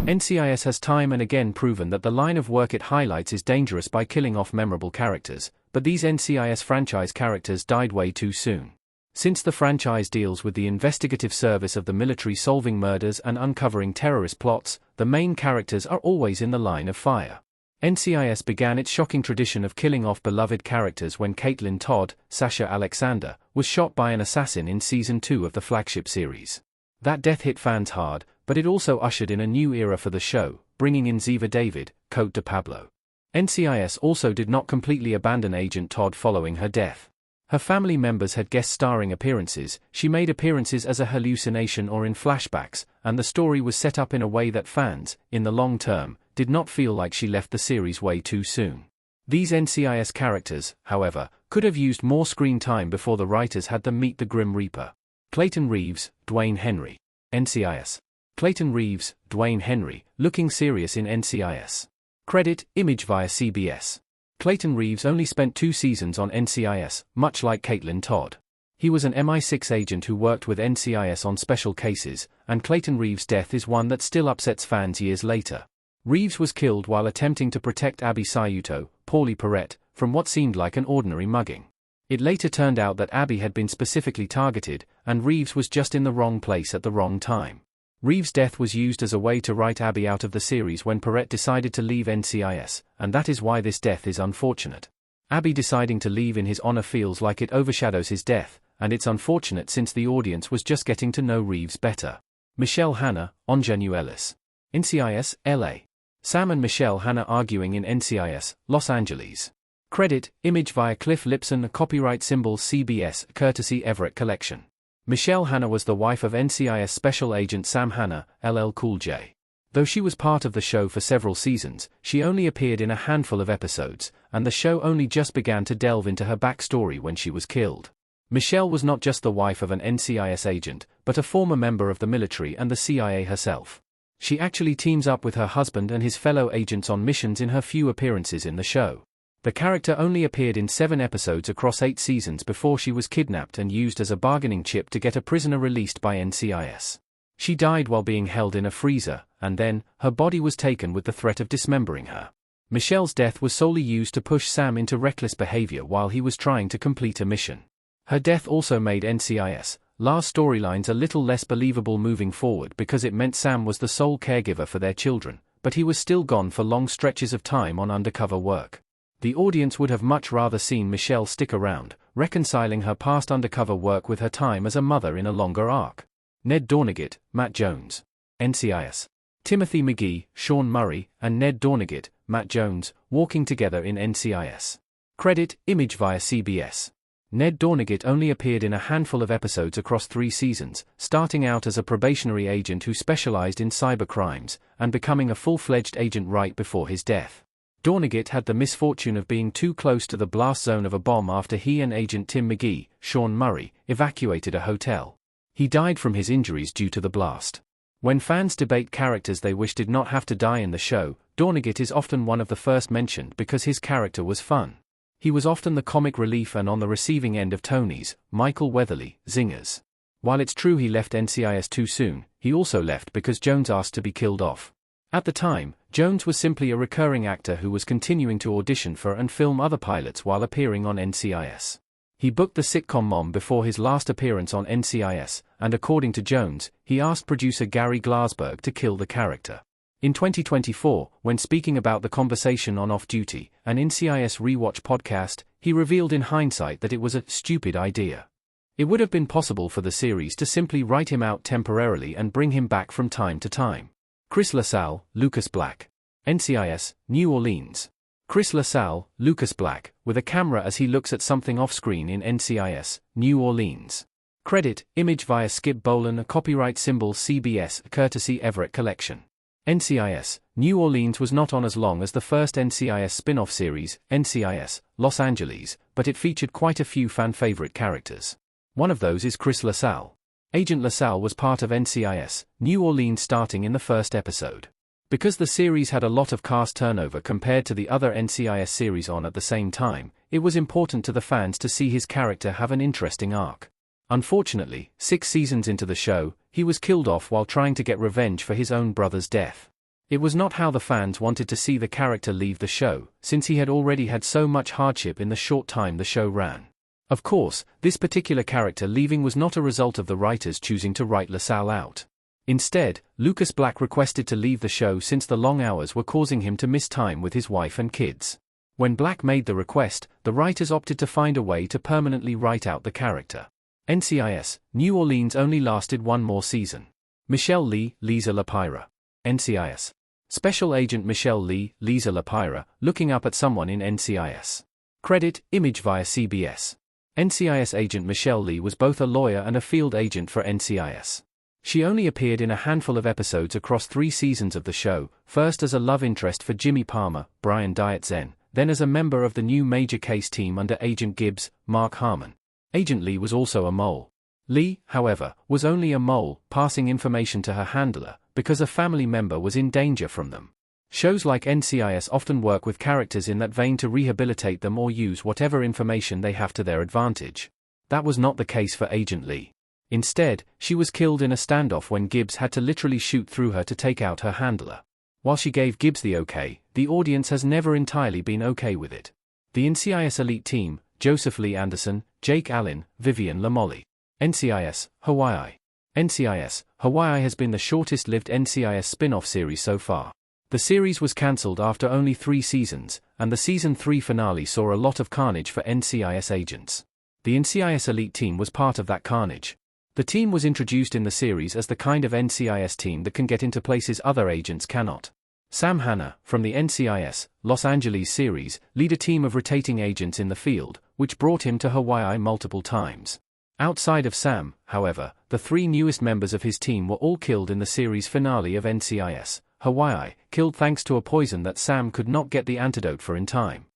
NCIS has time and again proven that the line of work it highlights is dangerous by killing off memorable characters, but these NCIS franchise characters died way too soon. Since the franchise deals with the investigative service of the military solving murders and uncovering terrorist plots, the main characters are always in the line of fire. NCIS began its shocking tradition of killing off beloved characters when Caitlin Todd, Sasha Alexander, was shot by an assassin in Season 2 of the flagship series. That death hit fans hard, but it also ushered in a new era for the show, bringing in Ziva David, Cote de Pablo. NCIS also did not completely abandon Agent Todd following her death. Her family members had guest starring appearances, she made appearances as a hallucination or in flashbacks, and the story was set up in a way that fans, in the long term, did not feel like she left the series way too soon. These NCIS characters, however, could have used more screen time before the writers had them meet the Grim Reaper. Clayton Reeves, Dwayne Henry. NCIS. Clayton Reeves, Dwayne Henry, looking serious in NCIS. Credit, image via CBS. Clayton Reeves only spent 2 seasons on NCIS, much like Caitlin Todd. He was an MI6 agent who worked with NCIS on special cases, and Clayton Reeves' death is one that still upsets fans years later. Reeves was killed while attempting to protect Abby Sayuto, Paulie Perrette, from what seemed like an ordinary mugging. It later turned out that Abby had been specifically targeted, and Reeves was just in the wrong place at the wrong time. Reeves' death was used as a way to write Abby out of the series when Perrette decided to leave NCIS, and that is why this death is unfortunate. Abby deciding to leave in his honor feels like it overshadows his death, and it's unfortunate since the audience was just getting to know Reeves better. Michelle Hanna, Ingenue Ellis. NCIS, LA. Sam and Michelle Hanna arguing in NCIS, Los Angeles. Credit, image via Cliff Lipson, copyright symbol CBS, courtesy Everett Collection. Michelle Hanna was the wife of NCIS Special Agent Sam Hanna, LL Cool J. Though she was part of the show for several seasons, she only appeared in a handful of episodes, and the show only just began to delve into her backstory when she was killed. Michelle was not just the wife of an NCIS agent, but a former member of the military and the CIA herself. She actually teams up with her husband and his fellow agents on missions in her few appearances in the show. The character only appeared in 7 episodes across 8 seasons before she was kidnapped and used as a bargaining chip to get a prisoner released by NCIS. She died while being held in a freezer, and then, her body was taken with the threat of dismembering her. Michelle's death was solely used to push Sam into reckless behavior while he was trying to complete a mission. Her death also made NCIS Lars storylines a little less believable moving forward because it meant Sam was the sole caregiver for their children, but he was still gone for long stretches of time on undercover work. The audience would have much rather seen Michelle stick around, reconciling her past undercover work with her time as a mother in a longer arc. Ned Dornigat, Matt Jones. NCIS. Timothy McGee, Sean Murray, and Ned Dornigat, Matt Jones, walking together in NCIS. Credit, image via CBS. Ned Dornigat only appeared in a handful of episodes across 3 seasons, starting out as a probationary agent who specialized in cyber crimes, and becoming a full-fledged agent right before his death. Dornigat had the misfortune of being too close to the blast zone of a bomb after he and Agent Tim McGee, Sean Murray, evacuated a hotel. He died from his injuries due to the blast. When fans debate characters they wish did not have to die in the show, Dornigat is often one of the first mentioned because his character was fun. He was often the comic relief and on the receiving end of Tony's, Michael Weatherly, zingers. While it's true he left NCIS too soon, he also left because Jones asked to be killed off. At the time, Jones was simply a recurring actor who was continuing to audition for and film other pilots while appearing on NCIS. He booked the sitcom Mom before his last appearance on NCIS, and according to Jones, he asked producer Gary Glasberg to kill the character. In 2024, when speaking about the conversation on Off Duty, an NCIS rewatch podcast, he revealed in hindsight that it was a stupid idea. It would have been possible for the series to simply write him out temporarily and bring him back from time to time. Chris LaSalle, Lucas Black. NCIS, New Orleans. Chris LaSalle, Lucas Black, with a camera as he looks at something off-screen in NCIS, New Orleans. Credit, image via Skip Bolan, copyright symbol CBS, courtesy Everett Collection. NCIS, New Orleans was not on as long as the first NCIS spin-off series, NCIS, Los Angeles, but it featured quite a few fan-favorite characters. One of those is Chris LaSalle. Agent LaSalle was part of NCIS, New Orleans starting in the first episode. Because the series had a lot of cast turnover compared to the other NCIS series on at the same time, it was important to the fans to see his character have an interesting arc. Unfortunately, 6 seasons into the show, he was killed off while trying to get revenge for his own brother's death. It was not how the fans wanted to see the character leave the show, since he had already had so much hardship in the short time the show ran. Of course, this particular character leaving was not a result of the writers choosing to write LaSalle out. Instead, Lucas Black requested to leave the show since the long hours were causing him to miss time with his wife and kids. When Black made the request, the writers opted to find a way to permanently write out the character. NCIS, New Orleans only lasted one more season. Michelle Lee, Lisa Lapira. NCIS. Special Agent Michelle Lee, Lisa Lapira, looking up at someone in NCIS. Credit, image via CBS. NCIS agent Michelle Lee was both a lawyer and a field agent for NCIS. She only appeared in a handful of episodes across 3 seasons of the show, first as a love interest for Jimmy Palmer, Brian Dietzen, then as a member of the new major case team under Agent Gibbs, Mark Harmon. Agent Lee was also a mole. Lee, however, was only a mole, passing information to her handler, because a family member was in danger from them. Shows like NCIS often work with characters in that vein to rehabilitate them or use whatever information they have to their advantage. That was not the case for Agent Lee. Instead, she was killed in a standoff when Gibbs had to literally shoot through her to take out her handler. While she gave Gibbs the okay, the audience has never entirely been okay with it. The NCIS Elite Team, Joseph Lee Anderson, Jake Allen, Vivian Lamolly. NCIS, Hawaii. NCIS, Hawaii has been the shortest-lived NCIS spin-off series so far. The series was cancelled after only 3 seasons, and the Season 3 finale saw a lot of carnage for NCIS agents. The NCIS Elite Team was part of that carnage. The team was introduced in the series as the kind of NCIS team that can get into places other agents cannot. Sam Hanna, from the NCIS, Los Angeles series, lead a team of rotating agents in the field, which brought him to Hawaii multiple times. Outside of Sam, however, the 3 newest members of his team were all killed in the series finale of NCIS. Hawaii, killed thanks to a poison that Sam could not get the antidote for in time.